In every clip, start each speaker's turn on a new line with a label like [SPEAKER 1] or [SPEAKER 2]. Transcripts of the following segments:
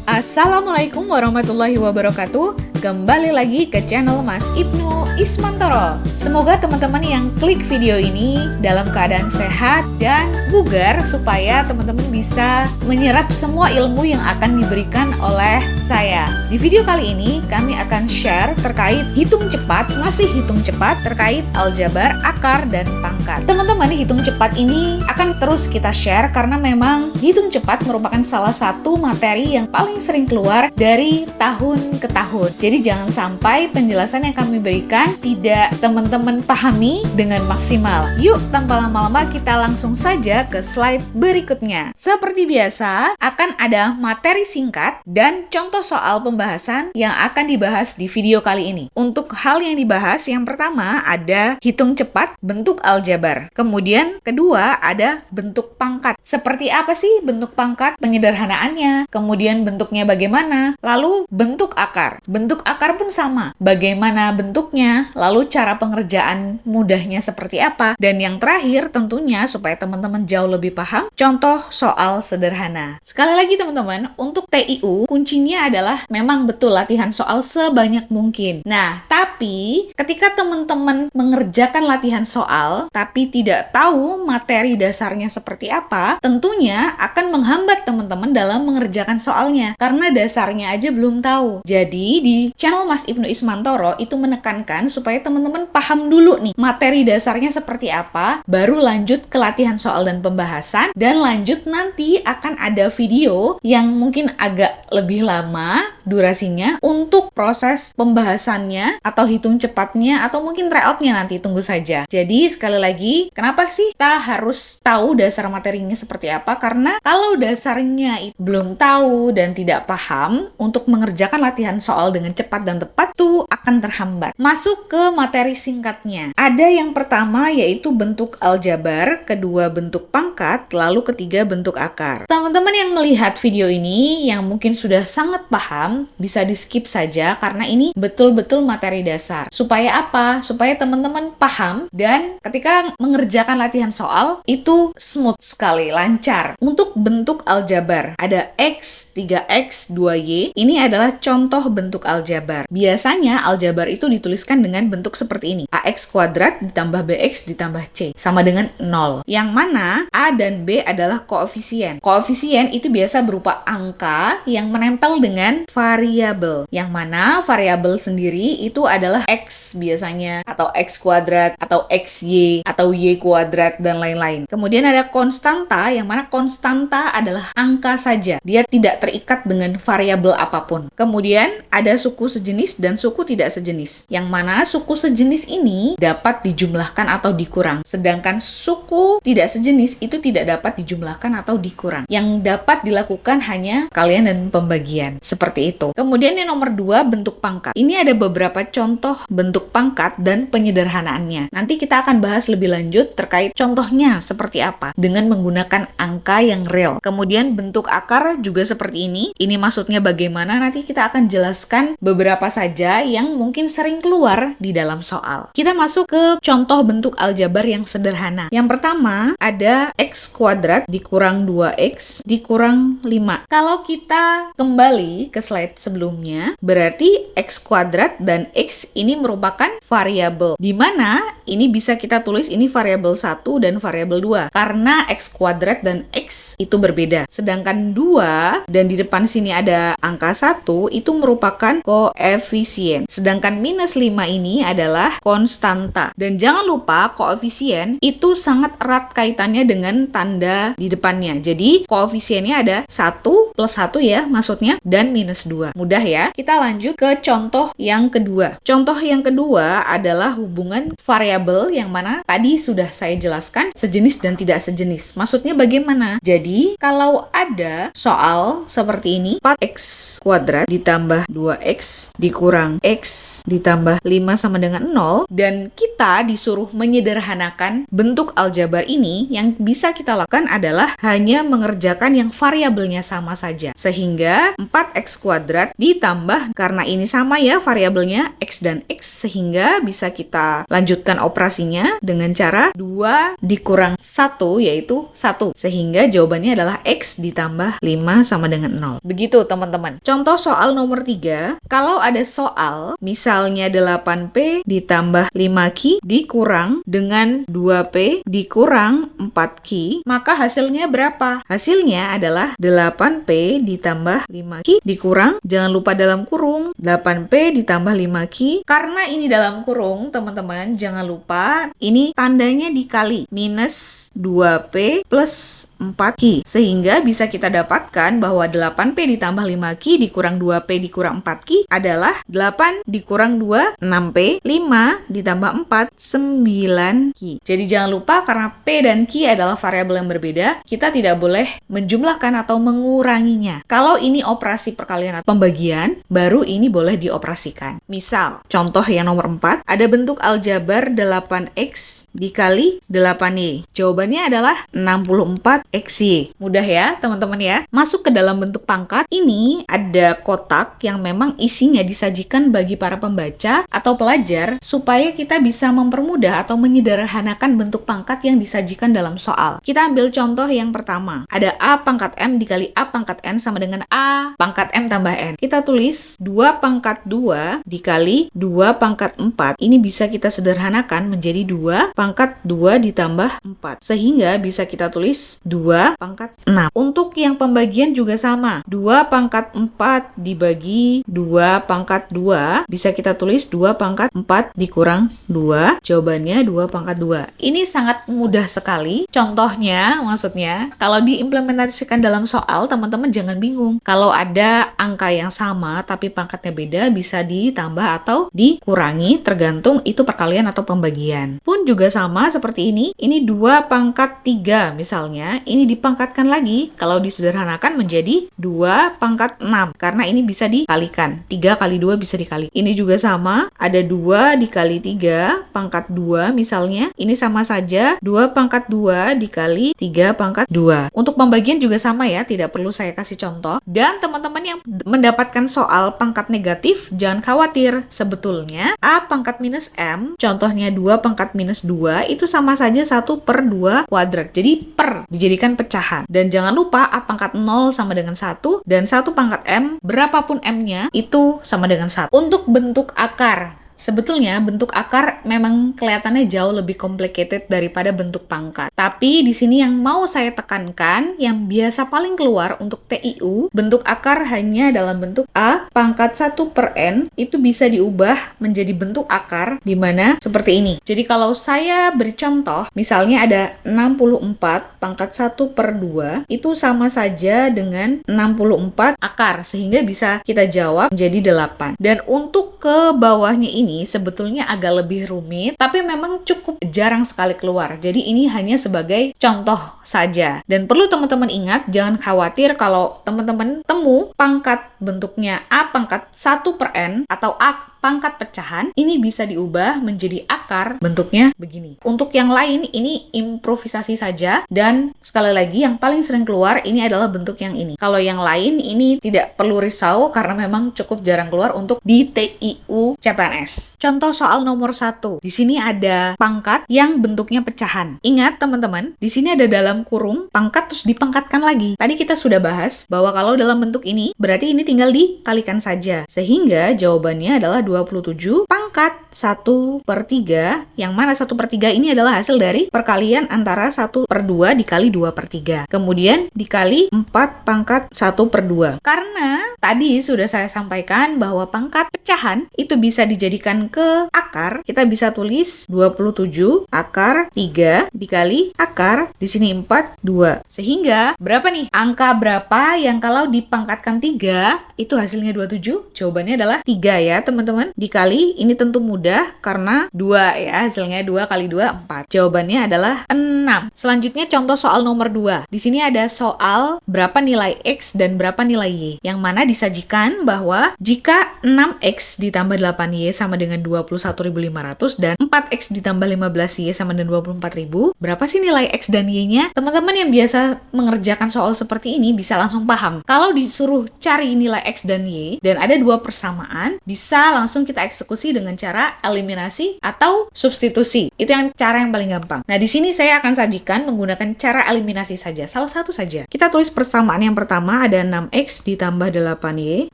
[SPEAKER 1] Assalamualaikum warahmatullahi wabarakatuh. Kembali lagi ke channel Mas Ibnu Ismantoro. Semoga teman-teman yang klik video ini dalam keadaan sehat dan bugar, supaya teman-teman bisa menyerap semua ilmu yang akan diberikan oleh saya. Di video kali ini kami akan share terkait hitung cepat, masih hitung cepat terkait aljabar, akar, dan pangkat. Teman-teman, hitung cepat ini akan terus kita share karena memang hitung cepat merupakan salah satu materi yang paling sering keluar dari tahun ke tahun. Jadi jangan sampai penjelasan yang kami berikan tidak teman-teman pahami dengan maksimal. Yuk, tanpa lama-lama kita langsung saja ke slide berikutnya. Seperti biasa, akan ada materi singkat dan contoh soal pembahasan yang akan dibahas di video kali ini. Untuk hal yang dibahas, yang pertama ada hitung cepat bentuk aljabar. Kemudian kedua ada bentuk pangkat. Seperti apa sih bentuk pangkat? Penyederhanaannya, kemudian bentuknya bagaimana, lalu bentuk akar. Bentuk akar pun sama, bagaimana bentuknya, lalu cara pengerjaan mudahnya seperti apa, dan yang terakhir tentunya supaya teman-teman jauh lebih paham, contoh soal sederhana. Sekali lagi teman-teman, untuk TIU kuncinya adalah memang betul latihan soal sebanyak mungkin. Nah, tapi ketika teman-teman mengerjakan latihan soal tapi tidak tahu materi dasarnya seperti apa, tentunya akan menghambat teman-teman dalam mengerjakan soalnya karena dasarnya aja belum tahu. Jadi di channel Mas Ibnu Ismantoro itu menekankan supaya teman-teman paham dulu nih materi dasarnya seperti apa, baru lanjut ke latihan soal dan pembahasan, dan lanjut nanti akan ada video yang mungkin agak lebih lama durasinya untuk proses pembahasannya atau hitung cepatnya atau mungkin tryoutnya, nanti tunggu saja. Jadi sekali lagi, kenapa sih kita harus tahu dasar materinya seperti apa? Karena kalau dasarnya itu belum tahu dan tidak paham, untuk mengerjakan latihan soal dengan cepat dan tepat tuh akan terhambat. Masuk ke materi singkatnya. Ada yang pertama yaitu bentuk aljabar, kedua bentuk pangkat, lalu ketiga bentuk akar. Teman-teman yang melihat video ini yang mungkin sudah sangat paham, bisa di skip saja karena ini betul-betul materi dasar. Supaya apa? Supaya teman-teman paham dan ketika mengerjakan latihan soal itu smooth sekali, lancar. Untuk bentuk aljabar, ada X, 3X, 2Y. Ini adalah contoh bentuk aljabar. Biasanya aljabar itu dituliskan dengan bentuk seperti ini. AX kuadrat ditambah BX ditambah C sama dengan 0. Yang mana A dan B adalah koefisien. Koefisien itu biasa berupa angka yang menempel dengan variabel. Yang mana variabel sendiri itu adalah X biasanya, atau X kuadrat, atau XY, atau Y kuadrat, dan lain-lain. Kemudian ada konstanta, yang mana konstanta adalah angka saja. Dia tidak terikat dengan variabel apapun. Kemudian ada suku sejenis dan suku tidak sejenis. Yang mana suku sejenis ini dapat dijumlahkan atau dikurang. Sedangkan suku tidak sejenis itu tidak dapat dijumlahkan atau dikurang. Yang dapat dilakukan hanya kalian dan pembagian. Seperti itu. Kemudian yang nomor 2, bentuk pangkat. Ini ada beberapa contoh bentuk pangkat dan penyederhanaannya. Nanti kita akan bahas lebih lanjut terkait contohnya seperti apa dengan menggunakan angka yang real. Kemudian bentuk akar juga seperti ini. Ini maksudnya bagaimana, nanti kita akan jelaskan beberapa saja yang mungkin sering keluar di dalam soal. Kita masuk ke contoh bentuk aljabar yang sederhana. Yang pertama ada X kuadrat dikurang 2X dikurang 5. Kalau kita kembali ke slide sebelumnya, berarti X kuadrat dan X ini merupakan variabel. Di mana ini bisa kita tulis ini variabel 1 dan variabel 2. Karena X kuadrat dan X itu berbeda. Sedangkan 2 dan di depan sini ada angka 1 itu merupakan koefisien. Sedangkan minus 5 ini adalah konstanta. Dan jangan lupa koefisien itu sangat erat kaitannya dengan tanda di depannya. Jadi koefisiennya ada 1 plus 1 ya maksudnya, dan minus 2. Mudah ya? Kita lanjut ke contoh yang kedua. Contoh yang kedua adalah hubungan variabel yang mana tadi sudah saya jelaskan sejenis dan tidak sejenis. Maksudnya bagaimana? Jadi kalau ada soal seperti ini, 4X kuadrat ditambah 2X X dikurang X ditambah 5 sama dengan 0, dan kita disuruh menyederhanakan bentuk aljabar ini, yang bisa kita lakukan adalah hanya mengerjakan yang variabelnya sama saja. Sehingga 4X kuadrat ditambah, karena ini sama ya variabelnya X dan X, sehingga bisa kita lanjutkan operasinya dengan cara 2 dikurang 1, yaitu 1. Sehingga jawabannya adalah X ditambah 5 sama dengan 0. Begitu teman-teman. Contoh soal nomor 3, kalau ada soal misalnya 8P ditambah 5Q dikurang dengan 2P dikurang 4Q, maka hasilnya berapa? Hasilnya adalah 8P ditambah 5Q dikurang, jangan lupa dalam kurung, 8P ditambah 5Q. Karena ini dalam kurung, teman-teman, jangan lupa ini tandanya dikali, minus 2P plus 4Q. Sehingga bisa kita dapatkan bahwa 8P ditambah 5Q dikurang 2P dikurang 4Q adalah 8 dikurang 2, 6P, 5 ditambah 4, 9Q. Jadi jangan lupa, karena P dan Q adalah variabel yang berbeda, kita tidak boleh menjumlahkan atau menguranginya. Kalau ini operasi perkalian atau pembagian, baru ini boleh dioperasikan. Misal, contoh yang nomor 4, ada bentuk aljabar 8X dikali 8Y. Jawabannya adalah 64XY. Mudah ya, teman-teman ya. Masuk ke dalam bentuk pangkat, ini ada kotak yang memang isinya disajikan bagi para pembaca atau pelajar supaya kita bisa mempermudah atau menyederhanakan bentuk pangkat yang disajikan dalam soal. Kita ambil contoh yang pertama. Ada A pangkat M dikali A pangkat N sama dengan A pangkat M tambah N. Kita tulis 2 pangkat 2 dikali 2 pangkat 4. Ini bisa kita sederhanakan menjadi 2 pangkat 2 ditambah 4. Sehingga bisa kita tulis 2 pangkat 6. Untuk yang pembagian juga sama. 2 pangkat 4 dibagi 2 pangkat 2. Bisa kita tulis 2 pangkat 4 dikurang 2. Jawabannya 2 pangkat 2. Ini sangat mudah sekali. Contohnya, maksudnya, kalau diimplementasikan dalam soal, teman-teman jangan bingung. Kalau ada angka yang sama tapi pangkatnya beda, bisa ditambah atau dikurangi tergantung itu perkalian atau pembagian. Pun juga sama seperti ini. Ini 2 pangkat 3 misalnya. Ini dipangkatkan lagi. Kalau disederhanakan menjadi 2 pangkat 6. Karena ini bisa dikalikan. 3 kali 2 bisa dikali. Ini juga sama. Ada 2 dikali 3 pangkat 2 misalnya. Ini sama saja. 2 pangkat 2 dikali 3 pangkat 2. Untuk pembagian juga sama ya. Tidak perlu saya kasih contoh. Dan teman-teman yang mendapatkan soal pangkat negatif, jangan khawatir. Sebetulnya A pangkat minus M, contohnya 2 pangkat minus 2, itu sama saja 1/2 kuadrat. Jadi per dijadikan pecahan. Dan jangan lupa A pangkat 0 sama dengan 1, dan 1 pangkat M, berapapun M-nya, itu sama dengan 1. Untuk bentuk akar, sebetulnya bentuk akar memang kelihatannya jauh lebih complicated daripada bentuk pangkat. Tapi di sini yang mau saya tekankan, yang biasa paling keluar untuk TIU, bentuk akar hanya dalam bentuk A pangkat 1/N, itu bisa diubah menjadi bentuk akar di mana seperti ini. Jadi kalau saya beri contoh, misalnya ada 64 pangkat 1/2, itu sama saja dengan 64 akar, sehingga bisa kita jawab menjadi 8. Dan untuk ke bawahnya ini sebetulnya agak lebih rumit, tapi memang cukup jarang sekali keluar. Jadi ini hanya sebagai contoh saja. Dan perlu teman-teman ingat, jangan khawatir kalau teman-teman temu pangkat bentuknya A pangkat 1/N atau A pangkat pecahan, ini bisa diubah menjadi akar bentuknya begini. Untuk yang lain, ini improvisasi saja, dan sekali lagi yang paling sering keluar ini adalah bentuk yang ini. Kalau yang lain ini tidak perlu risau karena memang cukup jarang keluar untuk di TIU CPNS. Contoh soal nomor 1. Di sini ada pangkat yang bentuknya pecahan. Ingat teman-teman, di sini ada dalam kurung pangkat terus dipangkatkan lagi. Tadi kita sudah bahas bahwa kalau dalam bentuk ini berarti ini tinggal dikalikan saja. Sehingga jawabannya adalah 27 pangkat 1/3, yang mana 1/3 ini adalah hasil dari perkalian antara 1/2 dikali 2/3. Kemudian dikali 4 pangkat 1/2. Karena tadi sudah saya sampaikan bahwa pangkat pecahan itu bisa dijadikan ke akar, kita bisa tulis 27 akar 3 dikali akar, di sini 4, 2. Sehingga berapa nih? Angka berapa yang kalau dipangkatkan 3 itu hasilnya 27? Jawabannya adalah 3 ya teman-teman. Dikali, ini tentu tentu mudah karena 2 ya, hasilnya 2 kali 2, 4. Jawabannya adalah 6. Selanjutnya contoh soal nomor 2. Di sini ada soal berapa nilai X dan berapa nilai Y, yang mana disajikan bahwa jika 6X ditambah 8Y sama dengan 21.500 dan 4X ditambah 15Y sama dengan 24.000, berapa sih nilai X dan Y-nya? Teman-teman yang biasa mengerjakan soal seperti ini bisa langsung paham. Kalau disuruh cari nilai X dan Y dan ada 2 persamaan, bisa langsung kita eksekusi dengan cara eliminasi atau substitusi. Itu cara yang paling gampang. Nah, di sini saya akan sajikan menggunakan cara eliminasi saja, salah satu saja. Kita tulis persamaan yang pertama ada 6X ditambah 8Y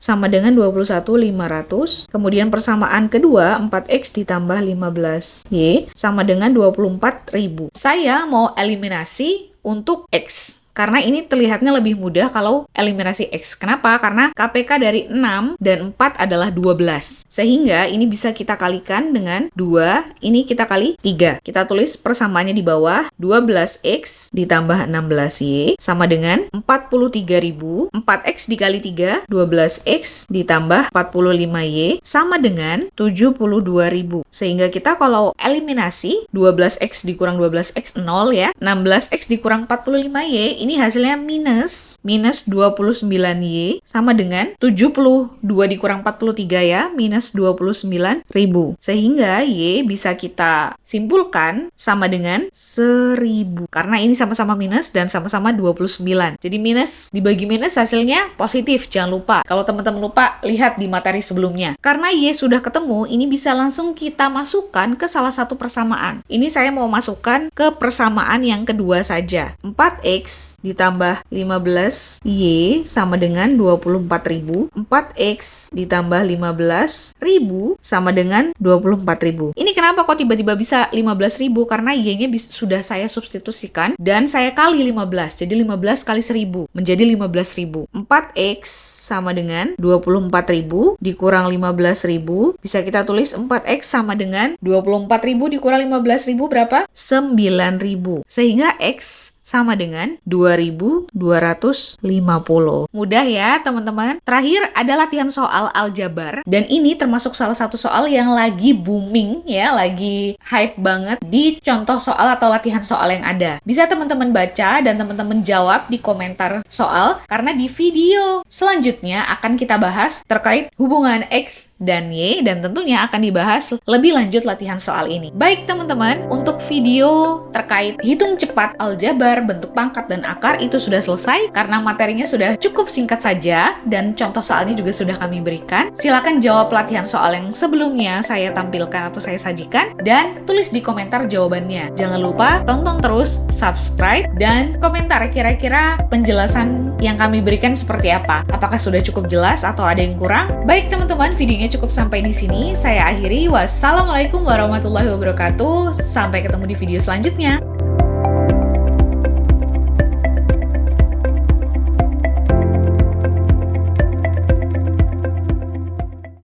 [SPEAKER 1] sama dengan 21.500. Kemudian persamaan kedua 4X ditambah 15Y sama dengan 24.000. Saya mau eliminasi untuk X. Karena ini terlihatnya lebih mudah kalau eliminasi X. Kenapa? Karena KPK dari 6 dan 4 adalah 12. Sehingga ini bisa kita kalikan dengan 2, ini kita kali 3. Kita tulis persamaannya di bawah, 12X ditambah 16Y sama dengan 43.000. 4X dikali 3, 12X ditambah 45Y sama dengan 72.000. Sehingga kita kalau eliminasi, 12X dikurang 12X 0 ya, 16X dikurang 45Y, ini hasilnya minus 29Y sama dengan 72 dikurang 43 ya, minus 29.000. Sehingga Y bisa kita simpulkan sama dengan 1.000. Karena ini sama-sama minus dan sama-sama 29. Jadi minus dibagi minus hasilnya positif, jangan lupa. Kalau teman-teman lupa, lihat di materi sebelumnya. Karena Y sudah ketemu, ini bisa langsung kita masukkan ke salah satu persamaan. Ini saya mau masukkan ke persamaan yang kedua saja. 4X ditambah 15Y sama dengan 24.000. 4X ditambah 15.000 sama dengan 24.000. Ini kenapa kok tiba-tiba bisa 15.000? Karena Y-nya sudah saya substitusikan dan saya kali 15. Jadi 15 kali 1.000 menjadi 15.000. 4X sama dengan 24.000 dikurang 15.000. Bisa kita tulis 4X sama dengan 24.000 dikurang 15.000 berapa? 9.000. Sehingga X sama dengan 2.250. Mudah ya teman-teman. Terakhir ada latihan soal aljabar. Dan ini termasuk salah satu soal yang lagi booming ya, lagi hype banget di contoh soal atau latihan soal yang ada. Bisa teman-teman baca dan teman-teman jawab di komentar soal, karena di video selanjutnya akan kita bahas terkait hubungan X dan Y, dan tentunya akan dibahas lebih lanjut latihan soal ini. Baik teman-teman, untuk video terkait hitung cepat aljabar, bentuk pangkat dan akar itu sudah selesai karena materinya sudah cukup singkat saja dan contoh soalnya juga sudah kami berikan. Silakan jawab latihan soal yang sebelumnya saya tampilkan atau saya sajikan dan tulis di komentar jawabannya. Jangan lupa tonton terus, subscribe, dan komentar kira-kira penjelasan yang kami berikan seperti apa. Apakah sudah cukup jelas atau ada yang kurang? Baik teman-teman, videonya cukup sampai di sini. Saya akhiri. Wassalamualaikum warahmatullahi wabarakatuh. Sampai ketemu di video selanjutnya.